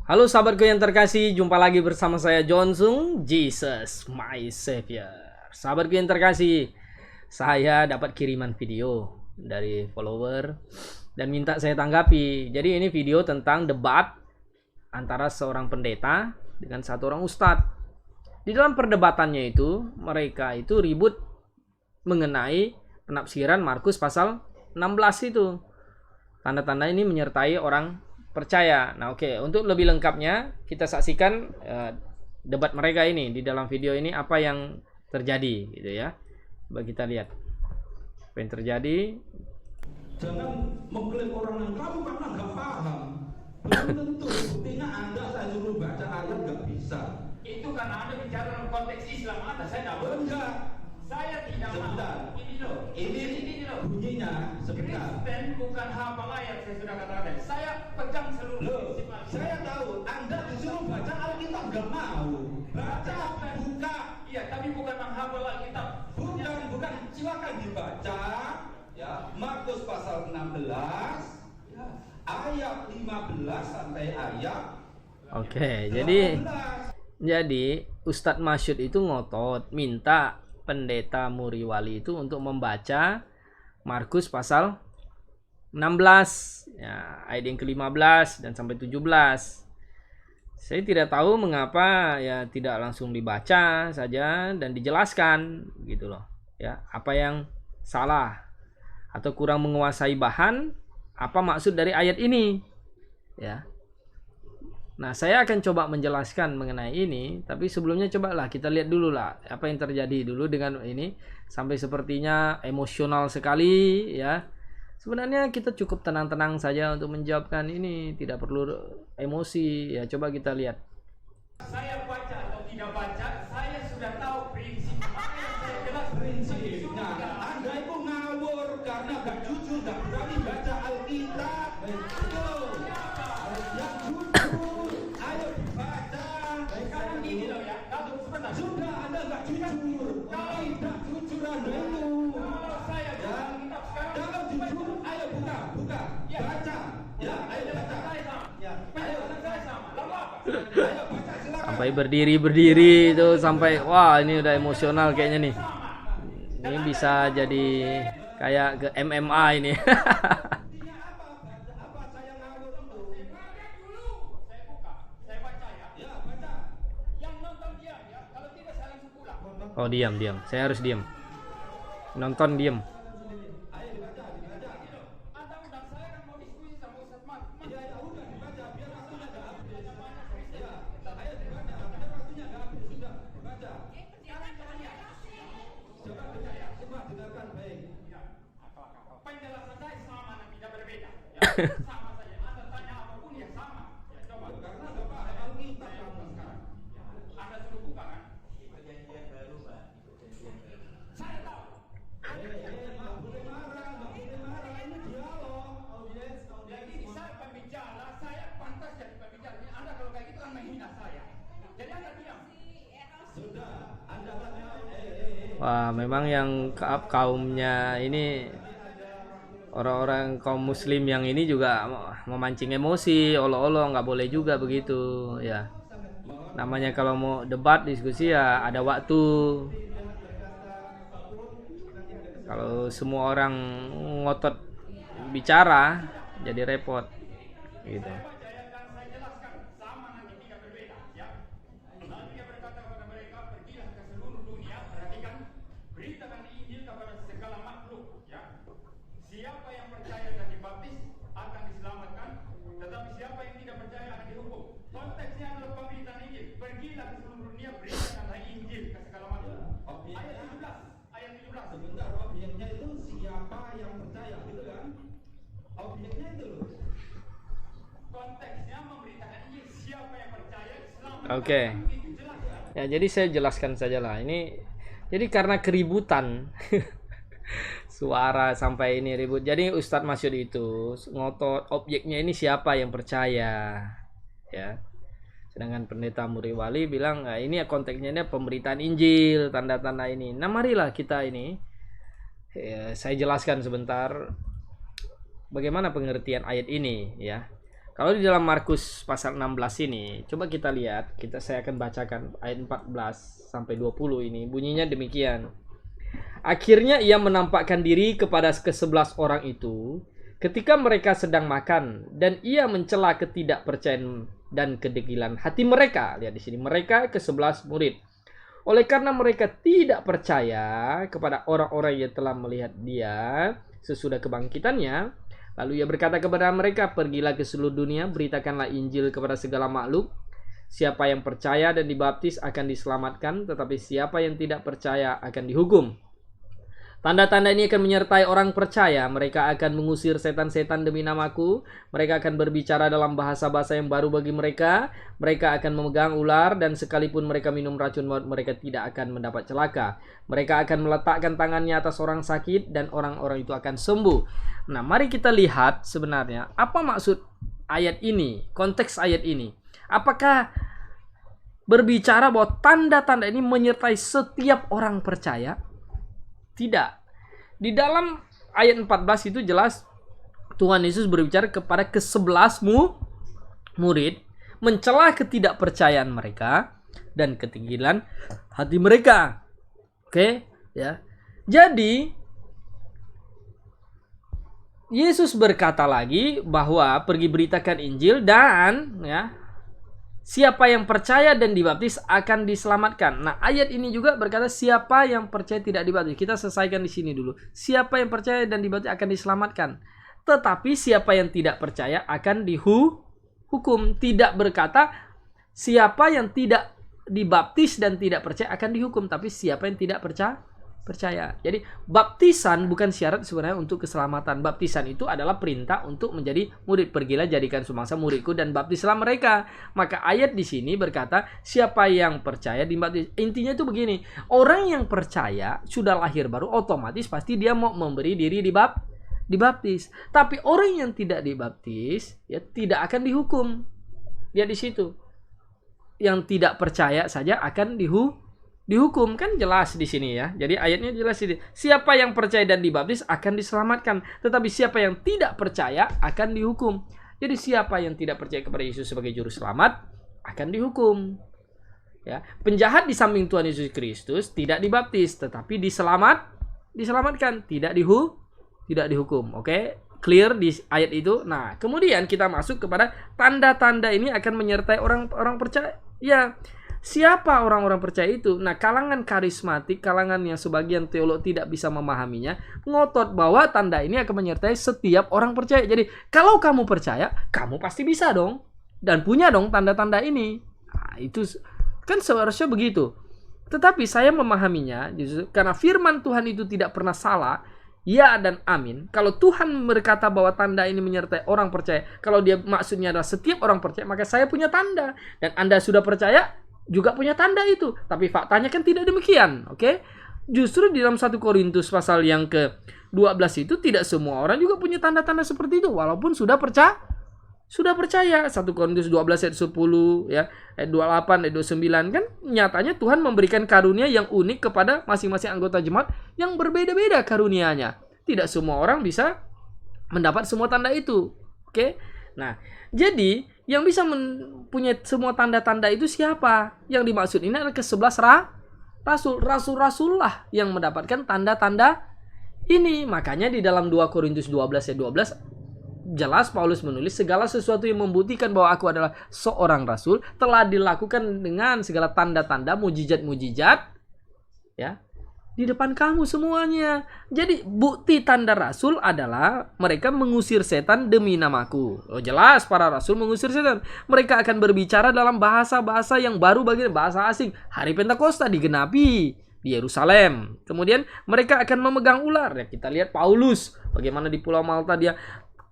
Halo sahabatku yang terkasih, jumpa lagi bersama saya Jonsung, Jesus my Savior. Sahabatku yang terkasih, saya dapat kiriman video dari follower dan minta saya tanggapi. Jadi ini video tentang debat antara seorang pendeta dengan satu orang ustadz. Di dalam perdebatannya itu, mereka itu ribut mengenai penafsiran Markus pasal 16 itu. Tanda-tanda ini menyertai orang percaya. Nah, oke, untuk lebih lengkapnya kita saksikan debat mereka ini di dalam video ini apa yang terjadi gitu ya. Coba kita lihat apa yang terjadi. Jangan mengklaim orang yang kamu karena nggak paham. Belum tentu buktinya Anda saya suruh baca ayat nggak bisa. Itu karena Anda bicara dalam konteks Islam, Anda saya tidak Enggak. Saya tidak Sebentar. mau. Ini loh. Ini loh. bunyinya sebentar. Kristen bukan hafal ayat, saya sudah katakan. Saya pegang seluruh Loh, prinsip Alkitab. saya tahu Anda disuruh baca Alkitab nggak mau. Baca, buka. Iya, tapi bukan menghafal Alkitab. Bukan. Silakan dibaca. Ya, Markus pasal 16 ya, ayat 15 sampai ayat Oke, 18. jadi Ustadz Masyud itu ngotot minta pendeta Muriwali itu untuk membaca Markus pasal 16 ya, ayat yang ke-15 dan sampai 17. Saya tidak tahu mengapa ya tidak langsung dibaca saja dan dijelaskan gitu loh. Ya, apa yang salah atau kurang menguasai bahan, apa maksud dari ayat ini? Ya. Nah, saya akan coba menjelaskan mengenai ini, tapi sebelumnya cobalah kita lihat dulu lah apa yang terjadi dulu dengan ini. Sampai sepertinya emosional sekali ya. Sebenarnya kita cukup tenang-tenang saja untuk menjawabkan ini, tidak perlu emosi. Ya, coba kita lihat. Saya baca atau tidak baca, saya sudah tahu prinsip. Apa yang saya jelas Prinsipnya Anda itu ngawur karena gak jujur, gak berani baca Alkitab. Itu yang jujur, ayo dibaca. Sekarang gini loh ya, kalau sebentar. Sudah Anda gak jujur, tidak jujur Anda itu. Kalau saya Ya, Alkitab sekarang, kalau jujur, ayo buka, baca. Ya, ayo baca. saya sama. Ya, Penjelasan saya sama. Lalu apa? ayo baca silakan. Sampai berdiri itu sampai wah ini udah emosional kayaknya nih. Ini bisa jadi kayak ke MMA ini. Artinya apa saya ngawur itu? Saya buka, saya baca ya. Ya, baca. Yang nonton diam ya, kalau tidak saya langsung pulang. Oh, diam. Saya harus diam. Nonton diam. Anda undang saya kan mau diskusi sama Ustaz Mas. Ya, udah dibaca biar waktunya enggak habis. Ya, ayo dibaca biar waktunya enggak habis. Sudah, baca. Coba dengarkan baik. Penjelasan saya sama dan tidak berbeda. Ya, sama saja. Anda tanya apapun ya sama. Ya, coba. Karena enggak paham Alkitab kamu sekarang. Anda suruh buka kan? Saya tahu. Enggak boleh marah, ini dialog. Jadi saya pembicara, saya pantas jadi pembicara. Ini Anda kalau kayak gitu kan menghina saya. Jadi Anda diam. Sudah, Anda tanya Wah, memang yang kaumnya ini orang-orang kaum muslim yang ini juga memancing emosi, olo-olo nggak boleh juga begitu ya. Namanya kalau mau debat diskusi ya ada waktu. Kalau semua orang ngotot bicara jadi repot gitu. Saya jelaskan sama nanti tidak berbeda. Ya. Lalu dia berkata kepada mereka, pergilah ke seluruh dunia, perhatikan, beritakan Injil kepada segala makhluk. Ya. Siapa yang percaya dan dibaptis akan diselamatkan, tetapi siapa yang tidak percaya akan dihukum. Konteksnya adalah pemberitaan Injil. Pergilah ke seluruh dunia, beritakanlah Injil ke segala makhluk. Ayat 17. Ayat 17. sebentar, objeknya itu siapa yang percaya gitu kan? Objeknya itu loh. Konteksnya memberitakan Injil. Siapa yang percaya selamat. Oke. Itu jelas ya. Ya, jadi saya jelaskan saja lah. Ini jadi karena keributan suara sampai ini ribut. Jadi Ustadz Masyud itu ngotot objeknya ini siapa yang percaya. Ya. Sedangkan pendeta Muriwali bilang, nah, ini konteksnya ini pemberitaan Injil, tanda-tanda ini. Nah, marilah kita ini saya jelaskan sebentar bagaimana pengertian ayat ini ya. Kalau di dalam Markus pasal 16 ini, coba kita lihat, saya akan bacakan ayat 14 sampai 20 ini. Bunyinya demikian. Akhirnya ia menampakkan diri kepada ke-11 orang itu ketika mereka sedang makan, dan ia mencela ketidakpercayaan dan kedegilan hati mereka. Lihat di sini, mereka ke-11 murid. Oleh karena mereka tidak percaya kepada orang-orang yang telah melihat dia sesudah kebangkitannya, lalu ia berkata kepada mereka, pergilah ke seluruh dunia, beritakanlah Injil kepada segala makhluk. Siapa yang percaya dan dibaptis akan diselamatkan, tetapi siapa yang tidak percaya akan dihukum. Tanda-tanda ini akan menyertai orang percaya. Mereka akan mengusir setan-setan demi namaku. Mereka akan berbicara dalam bahasa-bahasa yang baru bagi mereka. Mereka akan memegang ular, dan sekalipun mereka minum racun maut, mereka tidak akan mendapat celaka. Mereka akan meletakkan tangannya atas orang sakit, dan orang-orang itu akan sembuh. Nah, mari kita lihat sebenarnya apa maksud ayat ini, konteks ayat ini. Apakah berbicara bahwa tanda-tanda ini menyertai setiap orang percaya? Tidak. Di dalam ayat 14 itu jelas Tuhan Yesus berbicara kepada ke-11 murid, mencela ketidakpercayaan mereka dan ketinggian hati mereka. Oke, ya. Jadi Yesus berkata lagi bahwa pergi beritakan Injil, dan ya, siapa yang percaya dan dibaptis akan diselamatkan. Nah, ayat ini juga berkata siapa yang percaya tidak dibaptis. Kita selesaikan di sini dulu. Siapa yang percaya dan dibaptis akan diselamatkan. Tetapi siapa yang tidak percaya akan dihukum. Tidak berkata siapa yang tidak dibaptis dan tidak percaya akan dihukum, tapi siapa yang tidak percaya. Jadi baptisan bukan syarat sebenarnya untuk keselamatan. Baptisan itu adalah perintah untuk menjadi murid. Pergilah jadikan semangsa muridku dan baptislah mereka. Maka ayat di sini berkata siapa yang percaya dibaptis. Intinya itu begini, orang yang percaya sudah lahir baru, otomatis pasti dia mau memberi diri dibaptis. Tapi orang yang tidak dibaptis ya tidak akan dihukum. Lihat di situ. Yang tidak percaya saja akan dihukum, kan jelas di sini ya. Jadi ayatnya jelas ini. Siapa yang percaya dan dibaptis akan diselamatkan, tetapi siapa yang tidak percaya akan dihukum. Jadi siapa yang tidak percaya kepada Yesus sebagai juru selamat akan dihukum. Ya, penjahat di samping Tuhan Yesus Kristus tidak dibaptis, tetapi diselamatkan, tidak dihukum. Oke? Clear di ayat itu. Nah, kemudian kita masuk kepada tanda-tanda ini akan menyertai orang-orang percaya. Ya, siapa orang-orang percaya itu? Nah, kalangan karismatik, kalangan yang sebagian teolog tidak bisa memahaminya, ngotot bahwa tanda ini akan menyertai setiap orang percaya. Jadi, kalau kamu percaya, kamu pasti bisa dong. Dan punya dong tanda-tanda ini. Nah, itu kan seharusnya begitu. Tetapi saya memahaminya, justru karena firman Tuhan itu tidak pernah salah, ya dan amin. Kalau Tuhan berkata bahwa tanda ini menyertai orang percaya, kalau dia maksudnya adalah setiap orang percaya, maka saya punya tanda. Dan Anda sudah percaya, juga punya tanda itu. Tapi faktanya kan tidak demikian. Oke? Justru di dalam 1 Korintus pasal yang ke-12 itu tidak semua orang juga punya tanda-tanda seperti itu. Walaupun sudah percaya. 1 Korintus 12 ayat 10, ya, ayat 28, ayat 29. Kan nyatanya Tuhan memberikan karunia yang unik kepada masing-masing anggota jemaat yang berbeda-beda karunianya. Tidak semua orang bisa mendapat semua tanda itu. Oke? Nah, jadi yang bisa mempunyai semua tanda-tanda itu siapa? Yang dimaksud ini adalah ke-11 rasul-rasul lah yang mendapatkan tanda-tanda ini. Makanya di dalam 2 Korintus 12 ayat 12 jelas Paulus menulis segala sesuatu yang membuktikan bahwa aku adalah seorang rasul telah dilakukan dengan segala tanda-tanda, mujizat-mujizat ya di depan kamu semuanya. Jadi bukti tanda rasul adalah mereka mengusir setan demi namaku. Oh, jelas para rasul mengusir setan. Mereka akan berbicara dalam bahasa-bahasa yang baru bagi bahasa asing. Hari Pentakosta digenapi di Yerusalem. Kemudian mereka akan memegang ular. Ya, kita lihat Paulus bagaimana di Pulau Malta dia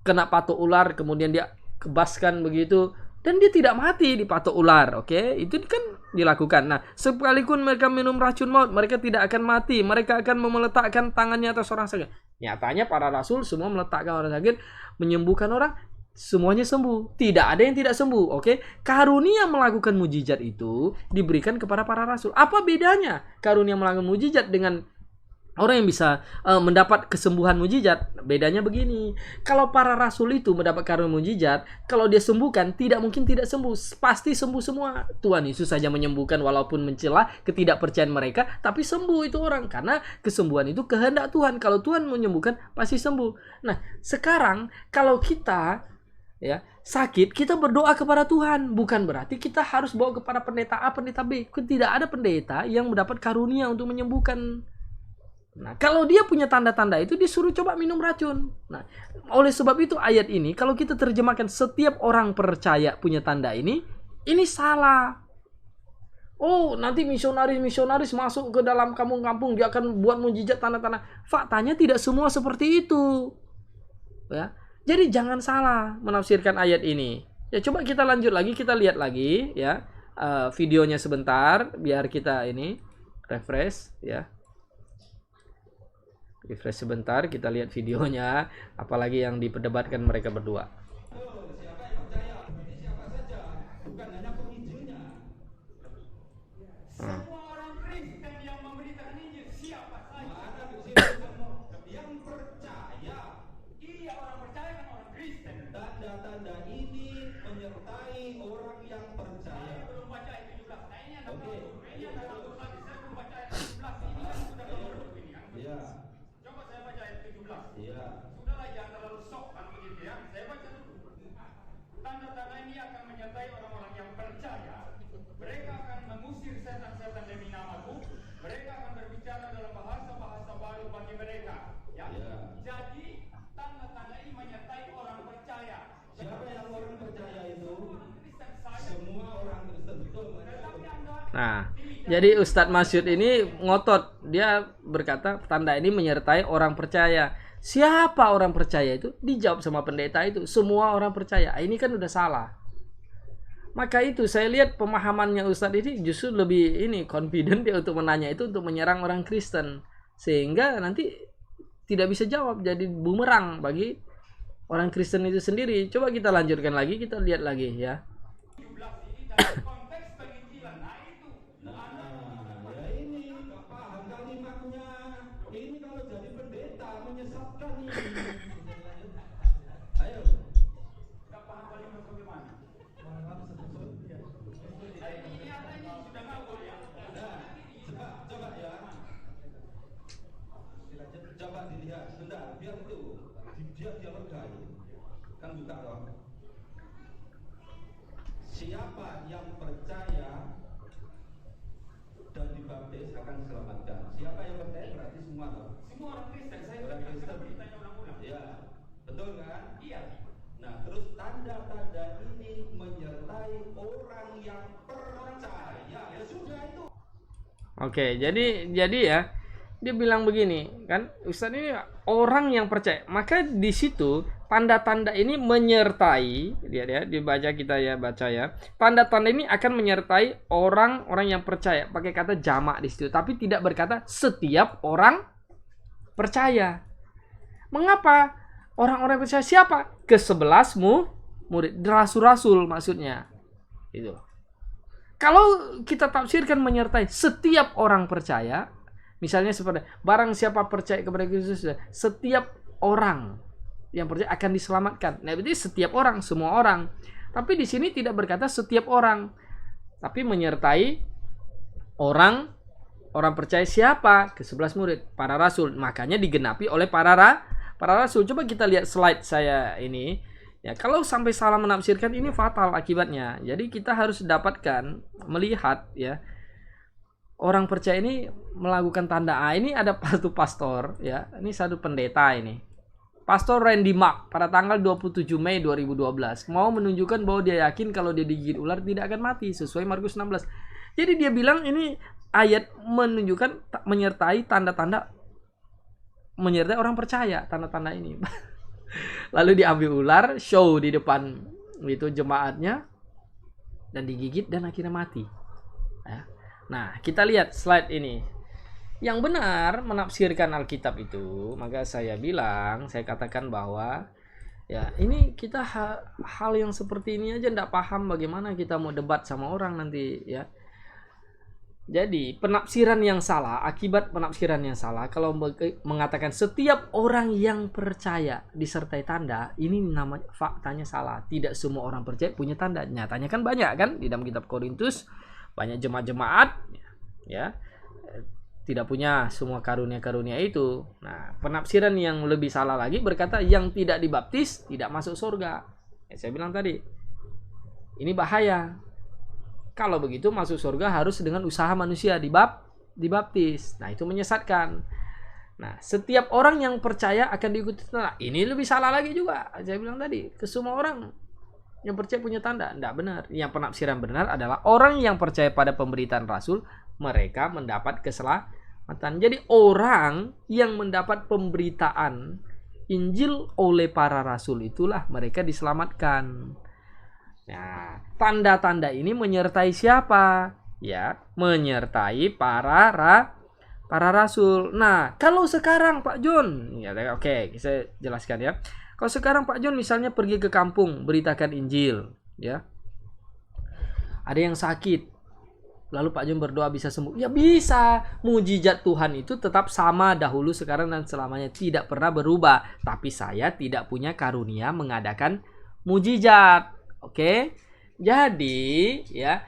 kena patok ular, kemudian dia kebaskan begitu, dan dia tidak mati di patok ular. Oke, itu kan dilakukan. Nah, sekalipun mereka minum racun maut, mereka tidak akan mati. Mereka akan meletakkan tangannya atas orang sakit. Nyatanya para rasul semua meletakkan orang sakit, menyembuhkan orang, semuanya sembuh. Tidak ada yang tidak sembuh. Oke, karunia melakukan mujizat itu diberikan kepada para rasul. Apa bedanya karunia melakukan mujizat dengan Orang yang bisa mendapat kesembuhan mujizat. Bedanya begini, kalau para rasul itu mendapat karunia mujizat, kalau dia sembuhkan tidak mungkin tidak sembuh, pasti sembuh semua. Tuhan Yesus saja menyembuhkan walaupun mencela ketidakpercayaan mereka, tapi sembuh itu orang, karena kesembuhan itu kehendak Tuhan. Kalau Tuhan menyembuhkan pasti sembuh. Nah, sekarang kalau kita ya sakit, kita berdoa kepada Tuhan, bukan berarti kita harus bawa kepada pendeta A, pendeta B. Tidak ada pendeta yang mendapat karunia untuk menyembuhkan. Nah, kalau dia punya tanda-tanda itu, disuruh coba minum racun. Nah, oleh sebab itu ayat ini kalau kita terjemahkan setiap orang percaya punya tanda ini salah. Oh, nanti misionaris masuk ke dalam kampung-kampung, dia akan buat mujizat tanda-tanda. Faktanya tidak semua seperti itu. Ya. Jadi jangan salah menafsirkan ayat ini. Ya, coba kita lanjut lagi, kita lihat lagi ya. Videonya sebentar biar kita ini refresh ya. Refresh sebentar, kita lihat videonya, apalagi yang diperdebatkan mereka berdua. Siapa yang percaya? Berarti siapa saja, bukan hanya penginjilnya. Semua orang Kristen yang memberitakan Injil siapa saja. Mana di sini yang percaya? Iya, orang percaya kan orang Kristen. Tanda-tanda ini menyertai orang yang percaya. Saya belum baca ayat 17. Nah, ini ada Oke. ini ada bagus lagi. Saya belum baca ayat 17. Ini kan sudah nomor ini kan. Iya, Coba saya baca ayat 17. iya. Sudahlah, jangan terlalu sok kan begitu ya. Saya baca dulu. Tanda-tanda ini akan menyertai orang-orang yang percaya. Mereka akan mengusir setan-setan demi namaku. Mereka akan berbicara dalam bahasa-bahasa baru bagi mereka. Ya. Ya. Jadi tanda-tanda ini menyertai orang percaya. Siapa yang orang percaya itu? Kristen saya. Semua orang Kristen, betul. Tetapi Anda Nah, jadi Ustadz Masyud ini ngotot. Dia berkata tanda ini menyertai orang percaya. Siapa orang percaya itu? Dijawab sama pendeta itu, semua orang percaya. Ini kan udah salah. Maka itu saya lihat pemahamannya Ustadz ini justru lebih ini confident dia untuk menanya itu, untuk menyerang orang Kristen, sehingga nanti tidak bisa jawab, jadi bumerang bagi orang Kristen itu sendiri. Coba kita lanjutkan lagi, kita lihat lagi ya. 17 ini dalam konteks penginjilan. Nah itu. Nah, ya ini nggak paham kalimatnya. Ini kalau jadi pendeta menyesatkan ini. Ayo. Nggak paham kalimat bagaimana? Ini ada ini sudah ngawur ya. Nah, coba ya. Coba dilihat sebentar, biar itu dia lega itu. Kan buka roh. Siapa yang percaya dan dibaptis akan diselamatkan. Siapa yang percaya berarti semua toh. Semua orang Kristen. Saya Orang berikan Kristen. beritanya ulang-ulang. Ya, betul kan? Iya. Nah, terus tanda-tanda ini menyertai orang yang percaya. Ya sudah itu. Oke, jadi ya dia bilang begini kan, Ustadz ini orang yang percaya. Maka di situ tanda-tanda ini menyertai, dia dibaca kita ya, baca ya. Tanda-tanda ini akan menyertai orang-orang yang percaya. Pakai kata jamak di situ, tapi tidak berkata setiap orang percaya. Mengapa? Orang-orang percaya siapa? Ke-11 murid, rasul-rasul maksudnya. Itu. Kalau kita tafsirkan menyertai setiap orang percaya, misalnya seperti barang siapa percaya kepada Kristus, setiap orang yang percaya akan diselamatkan. Nah, berarti setiap orang, semua orang. Tapi di sini tidak berkata setiap orang, tapi menyertai orang percaya siapa? Ke-11 murid, para rasul. Makanya digenapi oleh para rasul. Coba kita lihat slide saya ini. Ya, kalau sampai salah menafsirkan ini fatal akibatnya. Jadi kita harus dapatkan, melihat ya, orang percaya ini melakukan tanda. Ini ada satu pastor ya, ini satu pendeta ini. Pastor Randy Mark pada tanggal 27 Mei 2012 mau menunjukkan bahwa dia yakin kalau dia digigit ular tidak akan mati sesuai Markus 16. Jadi dia bilang ini ayat menunjukkan menyertai tanda-tanda, menyertai orang percaya, tanda-tanda ini. Lalu diambil ular, show di depan itu jemaatnya, dan digigit dan akhirnya mati. Nah, kita lihat slide ini. Yang benar menafsirkan Alkitab itu, maka saya katakan bahwa ya ini kita hal yang seperti ini aja ndak paham, bagaimana kita mau debat sama orang nanti ya. Jadi penafsiran yang salah, akibat penafsiran yang salah, kalau mengatakan setiap orang yang percaya disertai tanda, ini namanya faktanya salah. Tidak semua orang percaya punya tanda. Nyatanya kan banyak kan di dalam kitab Korintus, banyak jemaat-jemaat ya tidak punya semua karunia-karunia itu. Nah, penafsiran yang lebih salah lagi berkata yang tidak dibaptis tidak masuk surga. Saya bilang tadi, ini bahaya. Kalau begitu masuk surga harus dengan usaha manusia dibaptis. Nah, itu menyesatkan. Nah, setiap orang yang percaya akan diikuti tanda. Ini lebih salah lagi juga. Saya bilang tadi, ke semua orang yang percaya punya tanda. Tidak benar. Yang penafsiran benar adalah orang yang percaya pada pemberitaan Rasul, mereka mendapat keselamatan. Jadi orang yang mendapat pemberitaan Injil oleh para Rasul itulah mereka diselamatkan. Nah, tanda-tanda ini menyertai siapa? Ya, menyertai para rasul. Nah, kalau sekarang Pak John, ya oke, saya jelaskan ya. Kalau sekarang Pak John misalnya pergi ke kampung beritakan Injil, ya. Ada yang sakit, lalu Pak John berdoa bisa sembuh. Ya bisa. Mujizat Tuhan itu tetap sama dahulu, sekarang dan selamanya, tidak pernah berubah. Tapi saya tidak punya karunia mengadakan mujizat. Oke, jadi ya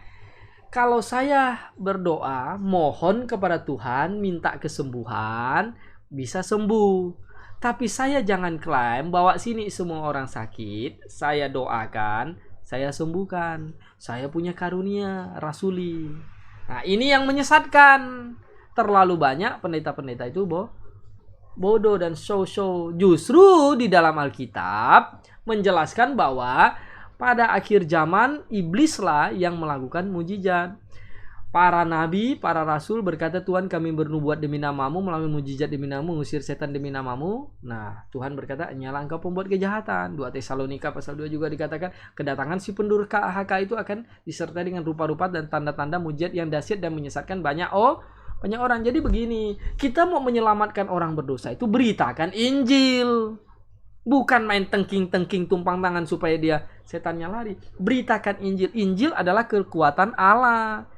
kalau saya berdoa mohon kepada Tuhan minta kesembuhan bisa sembuh, tapi saya jangan klaim bawa sini semua orang sakit saya doakan saya sembuhkan, saya punya karunia rasuli. Nah, ini yang menyesatkan. Terlalu banyak pendeta-pendeta itu bodoh dan show. Justru di dalam Alkitab menjelaskan bahwa pada akhir zaman iblislah yang melakukan mujizat. Para nabi, para rasul berkata, Tuhan kami bernubuat demi namamu, melalui mujizat demi namamu, mengusir setan demi namamu. Nah, Tuhan berkata, nyala engkau pembuat kejahatan. 2 Tesalonika pasal 2 juga dikatakan, kedatangan si pendurhaka itu akan disertai dengan rupa-rupa dan tanda-tanda mujizat yang dahsyat dan menyesatkan banyak orang. Jadi begini, kita mau menyelamatkan orang berdosa itu beritakan Injil. Bukan main tengking-tengking tumpang tangan supaya dia setannya lari. Beritakan Injil. Injil adalah kekuatan Allah.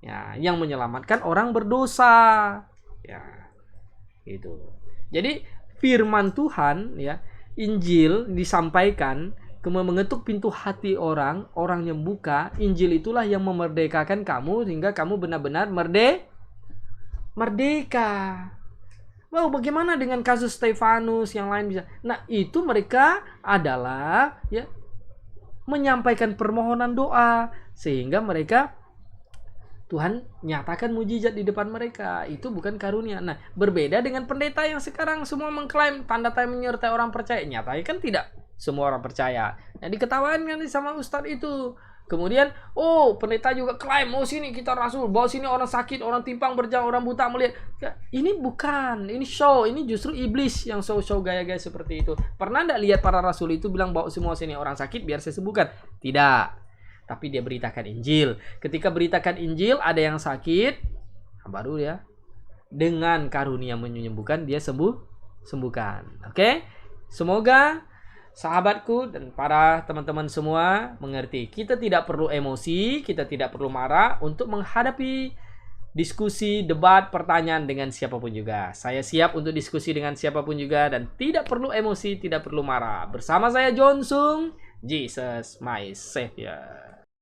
Ya, yang menyelamatkan orang berdosa. Ya. Gitu. Jadi firman Tuhan ya, Injil disampaikan kemudian mengetuk pintu hati orang yang buka. Injil itulah yang memerdekakan kamu sehingga kamu benar-benar merdeka. Wow, bagaimana dengan kasus Stefanus yang lain bisa? Nah, itu mereka adalah ya menyampaikan permohonan doa sehingga mereka Tuhan nyatakan mujizat di depan mereka. Itu bukan karunia. Nah, berbeda dengan pendeta yang sekarang semua mengklaim tanda-tanda menyertai orang percaya. Nyatanya kan tidak semua orang percaya. Nah, diketawain kan sama ustadz itu. Kemudian, pendeta juga klaim, sini kita rasul, bawa sini orang sakit, orang timpang berjalan, orang buta melihat. Ya, ini bukan, ini show, ini justru iblis yang show gaya-gaya seperti itu. Pernah enggak lihat para rasul itu bilang bawa semua sini orang sakit biar saya sembuhkan? Tidak. Tapi dia beritakan Injil. Ketika beritakan Injil, ada yang sakit, baru ya dengan karunia menyembuhkan dia sembuhkan. Oke? Semoga sahabatku dan para teman-teman semua mengerti. Kita tidak perlu emosi, kita tidak perlu marah untuk menghadapi diskusi, debat, pertanyaan dengan siapapun juga. Saya siap untuk diskusi dengan siapapun juga dan tidak perlu emosi, tidak perlu marah. Bersama saya John Sung, Jesus my Savior.